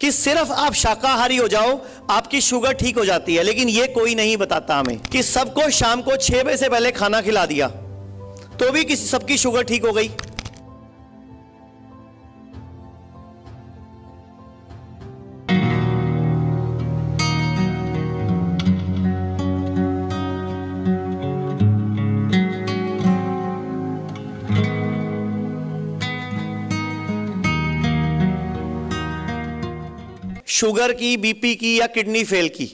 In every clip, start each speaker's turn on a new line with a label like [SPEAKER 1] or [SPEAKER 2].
[SPEAKER 1] कि सिर्फ आप शाकाहारी हो जाओ आपकी शुगर ठीक हो जाती है, लेकिन ये कोई नहीं बताता हमें कि सबको शाम को 6 बजे से पहले खाना खिला दिया तो भी किसी सबकी शुगर ठीक हो गई। शुगर की, बीपी की या किडनी फेल की।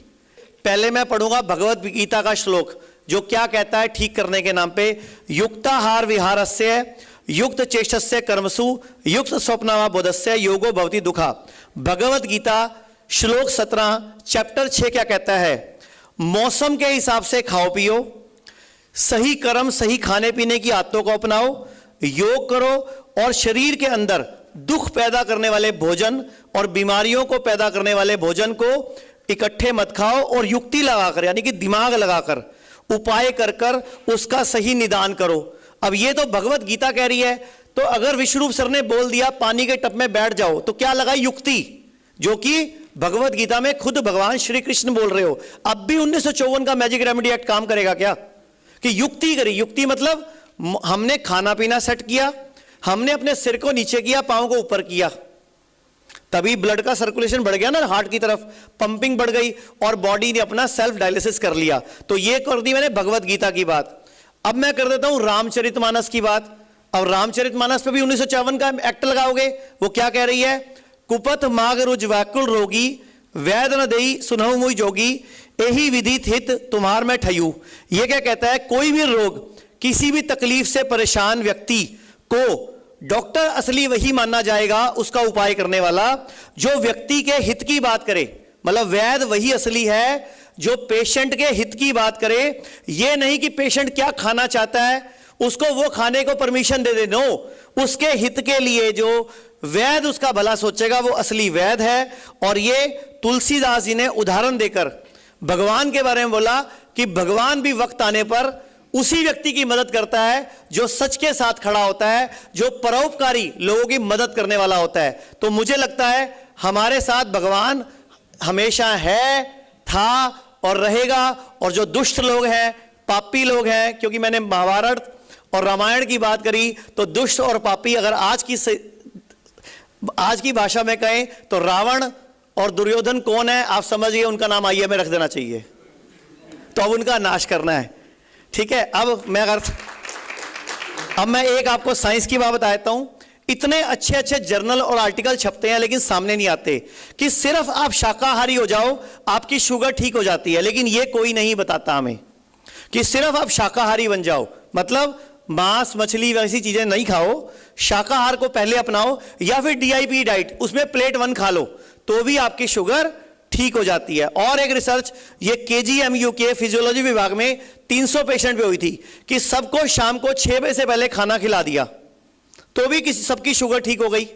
[SPEAKER 1] पहले मैं पढ़ूंगा भगवत गीता का श्लोक जो क्या कहता है ठीक करने के नाम पे, युक्ताहार विहारस्य युक्त चेष्टस्य कर्मसु युक्त स्वप्नवा बोधस्य योगो भवति दुखा। भगवत गीता श्लोक 17 चैप्टर 6 क्या कहता है? मौसम के हिसाब से खाओ पियो, सही कर्म सही खाने पीने की आदतों को अपनाओ, योग करो और शरीर के अंदर दुख पैदा करने वाले भोजन और बीमारियों को पैदा करने वाले भोजन को इकट्ठे मत खाओ और युक्ति लगाकर यानी कि दिमाग लगाकर उपाय कर कर उसका सही निदान करो। अब ये तो भगवत गीता कह रही है, तो अगर विश्वरूप सर ने बोल दिया पानी के टब में बैठ जाओ तो क्या लगा? युक्ति, जो कि भगवत गीता में खुद भगवान श्री कृष्ण बोल रहे हो। अब भी 1954 का मैजिक रेमेडी एक्ट काम करेगा क्या कि युक्ति करी? युक्ति मतलब हमने खाना पीना सेट किया, हमने अपने सिर को नीचे किया, पांव को ऊपर किया, तभी ब्लड का सर्कुलेशन बढ़ गया ना, हार्ट की तरफ पंपिंग बढ़ गई और बॉडी ने अपना सेल्फ डायलिसिस कर लिया। तो ये कर दी मैंने भगवत गीता की बात। अब मैं कर देता हूं रामचरितमानस की बात। अब रामचरितमानस पे भी 1954 का एक्ट लगाओगे। वो क्या कह रही है? कुपथ माग रुज व्याकुल रोगी वैद न देई सुनहु मुई जोगी यही विधि हित तुम्हार में ठयू। ये क्या कहता है? कोई भी रोग, किसी भी तकलीफ से परेशान व्यक्ति को डॉक्टर असली वही माना जाएगा, उसका उपाय करने वाला जो व्यक्ति के हित की बात करे। मतलब वैद्य वही असली है जो पेशेंट के हित की बात करे। ये नहीं कि पेशेंट क्या खाना चाहता है उसको वो खाने को परमिशन दे दे। नो, उसके हित के लिए जो वैद्य उसका भला सोचेगा वो असली वैद्य है। और ये तुलसीदास जी ने उदाहरण देकर भगवान के बारे में बोला कि भगवान भी वक्त आने पर उसी व्यक्ति की मदद करता है जो सच के साथ खड़ा होता है, जो परोपकारी लोगों की मदद करने वाला होता है। तो मुझे लगता है हमारे साथ भगवान हमेशा है, था और रहेगा। और जो दुष्ट लोग हैं, पापी लोग हैं, क्योंकि मैंने महाभारत और रामायण की बात करी, तो दुष्ट और पापी अगर आज की भाषा में कहें तो रावण और दुर्योधन कौन है आप समझिए, उनका नाम आइए में रख देना चाहिए। तो अब उनका नाश करना है, ठीक है। अब मैं एक आपको साइंस की बात बताता हूं। इतने अच्छे अच्छे जर्नल और आर्टिकल छपते हैं लेकिन सामने नहीं आते कि सिर्फ आप शाकाहारी हो जाओ आपकी शुगर ठीक हो जाती है, लेकिन ये कोई नहीं बताता हमें कि सिर्फ आप शाकाहारी बन जाओ, मतलब मांस मछली वैसी चीजें नहीं खाओ, शाकाहार को पहले अपनाओ, या फिर DIP डाइट उसमें प्लेट 1 खा लो तो भी आपकी शुगर ठीक हो जाती है। और एक रिसर्च ये KGMU के फिजियोलॉजी विभाग में 300 पेशेंट पे हुई थी कि सबको शाम को 6 बजे से पहले खाना खिला दिया तो भी किसी सबकी शुगर ठीक हो गई।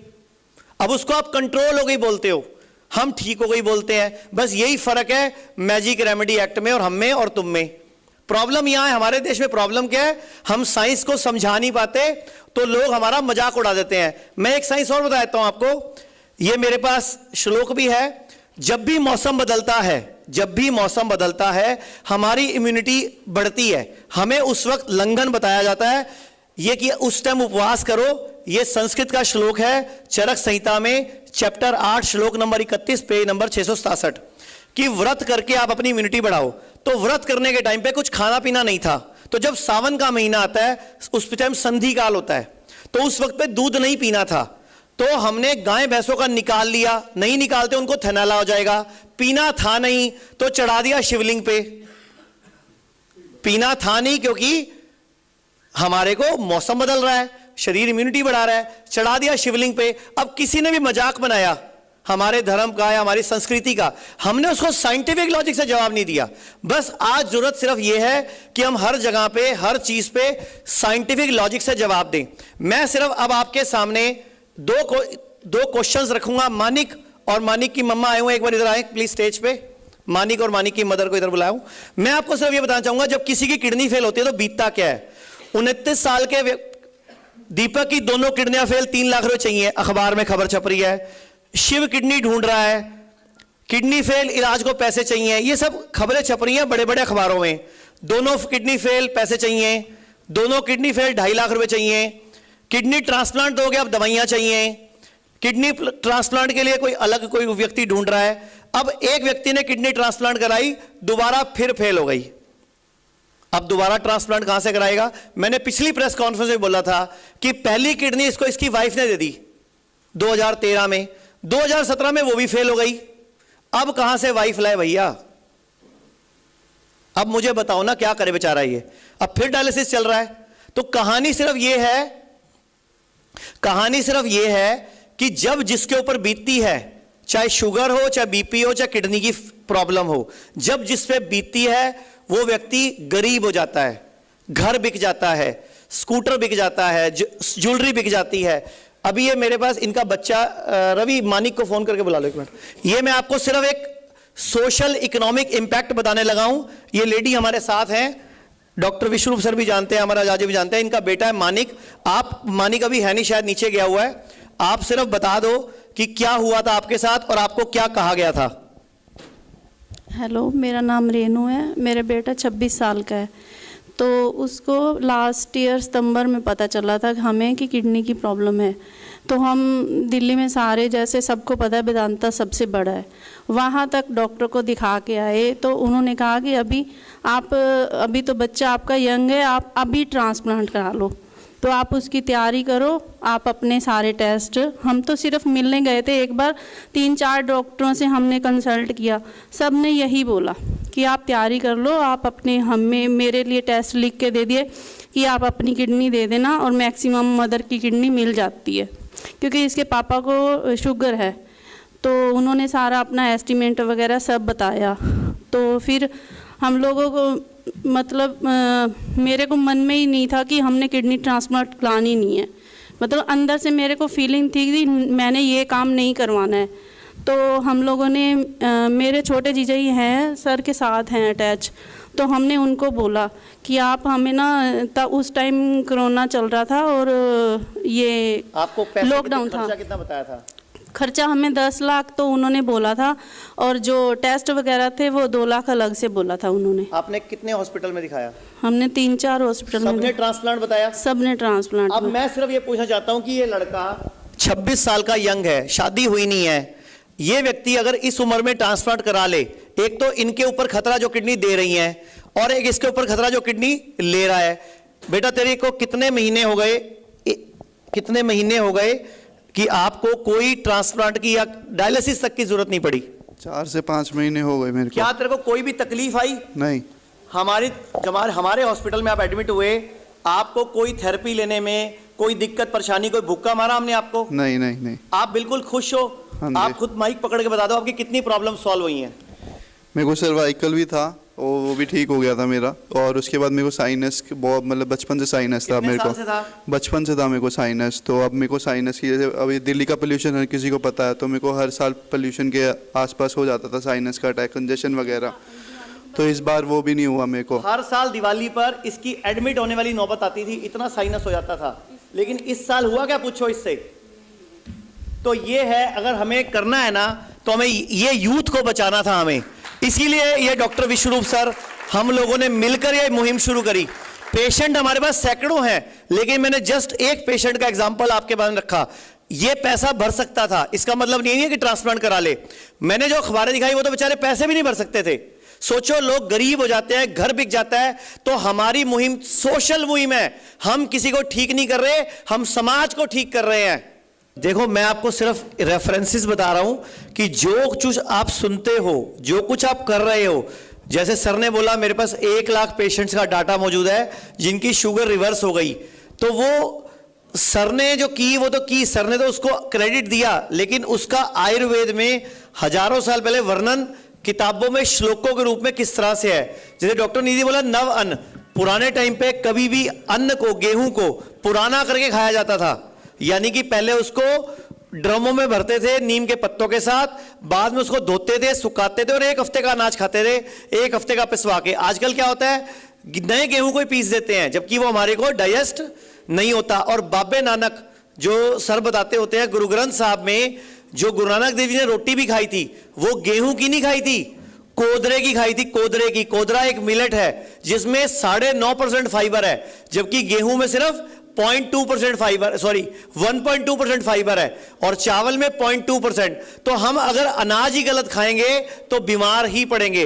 [SPEAKER 1] अब उसको आप कंट्रोल हो गई बोलते हो, हम ठीक हो गई बोलते हैं। बस यही फर्क है मैजिक रेमेडी एक्ट में और हम में और तुम में। प्रॉब्लम यहां है, हमारे देश में प्रॉब्लम क्या है, हम साइंस को समझा नहीं पाते तो लोग हमारा मजाक उड़ा देते हैं। मैं एक साइंस और बता देता हूं आपको, ये मेरे पास श्लोक भी है। जब भी मौसम बदलता है हमारी इम्यूनिटी बढ़ती है। हमें उस वक्त लंघन बताया जाता है, ये कि उस टाइम उपवास करो। ये संस्कृत का श्लोक है चरक संहिता में चैप्टर 8 श्लोक नंबर 31 पेज नंबर 667 कि व्रत करके आप अपनी इम्यूनिटी बढ़ाओ। तो व्रत करने के टाइम पे कुछ खाना पीना नहीं था, तो जब सावन का महीना आता है उस टाइम संधि काल होता है, तो उस वक्त पे दूध नहीं पीना था, तो हमने गाय भैंसों का निकाल लिया। नहीं निकालते उनको थैनाला हो जाएगा। पीना था नहीं तो चढ़ा दिया शिवलिंग पे। पीना था नहीं क्योंकि हमारे को मौसम बदल रहा है, शरीर इम्यूनिटी बढ़ा रहा है, चढ़ा दिया शिवलिंग पे। अब किसी ने भी मजाक बनाया हमारे धर्म का या हमारी संस्कृति का, हमने उसको साइंटिफिक लॉजिक से जवाब नहीं दिया। बस आज जरूरत सिर्फ यह है कि हम हर जगह पे हर चीज पे साइंटिफिक लॉजिक से जवाब दें। मैं सिर्फ अब आपके सामने दो क्वेश्चंस रखूंगा। मानिक और मानिक की मम्मा आए हुए, एक बार इधर आए प्लीज स्टेज पे। मानिक और मानिक की मदर को इधर बुलाया हूं। मैं आपको सिर्फ ये बताना चाहूंगा, जब किसी की किडनी फेल होती है तो बीतता क्या है। 29 साल के दीपक की दोनों किडनियां फेल, 3 लाख रुपए चाहिए, अखबार में खबर छप रही है। शिव किडनी ढूंढ रहा है, किडनी फेल, इलाज को पैसे चाहिए, ये सब खबरें छप रही हैं बड़े बड़े अखबारों में। दोनों किडनी फेल, पैसे चाहिए, दोनों किडनी फेल 2.5 लाख रुपए चाहिए, किडनी ट्रांसप्लांट दोगे अब दवाइयां चाहिए, किडनी ट्रांसप्लांट के लिए कोई अलग कोई व्यक्ति ढूंढ रहा है। अब एक व्यक्ति ने किडनी ट्रांसप्लांट कराई, दोबारा फिर फेल हो गई, अब दोबारा ट्रांसप्लांट कहां से कराएगा? मैंने पिछली प्रेस कॉन्फ्रेंस में बोला था कि पहली किडनी इसको इसकी वाइफ ने दे दी 2013 में, 2017 में वो भी फेल हो गई, अब कहां से वाइफ लाए भैया? अब मुझे बताओ ना क्या करे बेचारा ये, अब फिर डायलिसिस चल रहा है। तो कहानी सिर्फ ये है कि जब जिसके ऊपर बीतती है, चाहे शुगर हो, चाहे बीपी हो, चाहे किडनी की प्रॉब्लम हो, जब जिस पे बीतती है वो व्यक्ति गरीब हो जाता है, घर बिक जाता है, स्कूटर बिक जाता है, ज्वेलरी बिक जाती है। अभी ये मेरे पास इनका बच्चा रवि मानिक को फोन करके बुला लो 1 मिनट। ये मैं आपको सिर्फ एक सोशल इकोनॉमिक इंपैक्ट बताने लगा हूं। ये लेडी हमारे साथ हैं, डॉक्टर विश्वरूप सर भी जानते हैं, हमारा आजादी भी जानते हैं, इनका बेटा है मानिक। मानिक अभी है नहीं, शायद नीचे गया हुआ है। आप सिर्फ बता दो कि क्या हुआ था आपके साथ और आपको क्या कहा गया था।
[SPEAKER 2] हेलो, मेरा नाम रेनू है, मेरा बेटा 26 साल का है। तो उसको लास्ट ईयर सितंबर में पता चला था हमें कि किडनी की प्रॉब्लम है। तो हम दिल्ली में सारे, जैसे सबको पता है वेदांता सबसे बड़ा है, वहाँ तक डॉक्टर को दिखा के आए। तो उन्होंने कहा कि अभी तो बच्चा आपका यंग है, आप अभी ट्रांसप्लांट करा लो, तो आप उसकी तैयारी करो, आप अपने सारे टेस्ट। हम तो सिर्फ मिलने गए थे एक बार, 3-4 डॉक्टरों से हमने कंसल्ट किया, सब ने यही बोला कि आप तैयारी कर लो, आप अपने मेरे लिए टेस्ट लिख के दे दिए कि आप अपनी किडनी दे देना, और मैक्सिमम मदर की किडनी मिल जाती है क्योंकि इसके पापा को शुगर है। तो उन्होंने सारा अपना एस्टीमेट वगैरह सब बताया। तो फिर हम लोगों को मतलब मेरे को मन में ही नहीं था कि हमने किडनी ट्रांसप्लांट करानी नहीं है, मतलब अंदर से मेरे को फीलिंग थी कि मैंने ये काम नहीं करवाना है। तो हम लोगों ने मेरे छोटे जीजा ही हैं, सर के साथ हैं अटैच, तो हमने उनको बोला कि आप हमें ना, उस टाइम कोरोना चल रहा था और ये
[SPEAKER 1] आपको
[SPEAKER 2] लॉकडाउन था।
[SPEAKER 1] कितना बताया था
[SPEAKER 2] खर्चा? हमें 10 लाख तो उन्होंने बोला था, और जो टेस्ट वगैरह थे वो 2 लाख अलग से बोला था उन्होंने।
[SPEAKER 1] आपने कितने हॉस्पिटल में दिखाया?
[SPEAKER 2] हमने 3-4 हॉस्पिटल में।
[SPEAKER 1] सबने ट्रांसप्लांट बताया?
[SPEAKER 2] सबने ट्रांसप्लांट।
[SPEAKER 1] अब मैं सिर्फ ये पूछना चाहता हूँ कि ये लड़का 26 साल का यंग है, शादी हुई नहीं है, ये व्यक्ति अगर इस उम्र में ट्रांसप्लांट करा ले, एक तो इनके ऊपर खतरा जो किडनी दे रही है, और एक इसके ऊपर खतरा जो किडनी ले रहा है। बेटा तेरे को कितने महीने हो गए कि आपको कोई ट्रांसप्लांट की या डायलिसिस तक की जरूरत नहीं पड़ी?
[SPEAKER 3] 4 से 5 महीने हो गए मेरे को।
[SPEAKER 1] क्या तेरे को कोई भी तकलीफ आई?
[SPEAKER 3] नहीं।
[SPEAKER 1] हमारे हॉस्पिटल में आप एडमिट हुए, आपको कोई थेरेपी लेने में कोई दिक्कत परेशानी, कोई भूखा मारा हमने आपको?
[SPEAKER 3] नहीं नहीं नहीं।
[SPEAKER 1] आप बिल्कुल खुश हो?
[SPEAKER 3] हाँ,
[SPEAKER 1] आप खुद माइक पकड़ के बता दो आपकी कितनी प्रॉब्लम सॉल्व हुई हैं।
[SPEAKER 3] मेरे को सर्वाइकल भी था, वो भी ठीक हो गया था मेरा, और उसके बाद मेरे को साइनस बहुत, मतलब बचपन से साइनस था मेरे को। बचपन से था मेरे को साइनस। तो अब मेरे को साइनस की, जैसे अभी दिल्ली का पोल्यूशन हर किसी को पता है, तो मेरे को हर साल पोल्यूशन के आसपास हो जाता था साइनस का अटैक, कंजेशन वगैरह। तो इस बार वो भी नहीं हुआ मेरे को।
[SPEAKER 1] हर साल दिवाली पर इसकी एडमिट होने वाली नौबत आती थी, इतना साइनस हो जाता था, लेकिन इस साल हुआ क्या पूछो इससे। तो ये है, अगर हमें करना है ना तो हमें ये यूथ को बचाना था हमें, इसीलिए ये डॉक्टर विश्वरूप सर हम लोगों ने मिलकर ये मुहिम शुरू करी। पेशेंट हमारे पास सैकड़ों हैं, लेकिन मैंने जस्ट एक पेशेंट का एग्जांपल आपके पास रखा। ये पैसा भर सकता था, इसका मतलब नहीं है कि ट्रांसप्लांट करा ले। मैंने जो अखबारें दिखाई वो तो बेचारे पैसे भी नहीं भर सकते थे। सोचो, लोग गरीब हो जाते हैं, घर बिक जाता है। तो हमारी मुहिम सोशल मुहिम है, हम किसी को ठीक नहीं कर रहे, हम समाज को ठीक कर रहे हैं। देखो, मैं आपको सिर्फ रेफरेंसेस बता रहा हूं कि जो कुछ आप सुनते हो, जो कुछ आप कर रहे हो, जैसे सर ने बोला मेरे पास 1 लाख पेशेंट्स का डाटा मौजूद है जिनकी शुगर रिवर्स हो गई। तो वो सर ने जो की वो तो की, सर ने तो उसको क्रेडिट दिया, लेकिन उसका आयुर्वेद में हजारों साल पहले वर्णन किताबों में श्लोकों के रूप में किस तरह से है। जैसे डॉक्टर निधि बोला नव अन्न, पुराने टाइम पे कभी भी अन्न को, गेहूं को पुराना करके खाया जाता था, यानी कि पहले उसको ड्रमों में भरते थे नीम के पत्तों के साथ, बाद में उसको धोते थे, सुखाते थे और 1 हफ्ते का अनाज खाते थे, 1 हफ्ते का पिसवा के। आजकल क्या होता है, नए गेहूं को ही पीस देते हैं, जबकि वो हमारे को डाइजेस्ट नहीं होता। और बाबे नानक जो सर बताते होते हैं, गुरु ग्रंथ साहब में जो गुरु नानक देव जी ने रोटी भी खाई थी वो गेहूं की नहीं खाई थी, कोदरे की खाई थी, कोदरे की। कोदरा एक मिलेट है जिसमें 9.5% फाइबर है, जबकि गेहूं में सिर्फ 0.2% फाइबर, सॉरी 1.2% फाइबर है, और चावल में 0.2%। तो हम अगर अनाज ही गलत खाएंगे तो बीमार ही पड़ेंगे।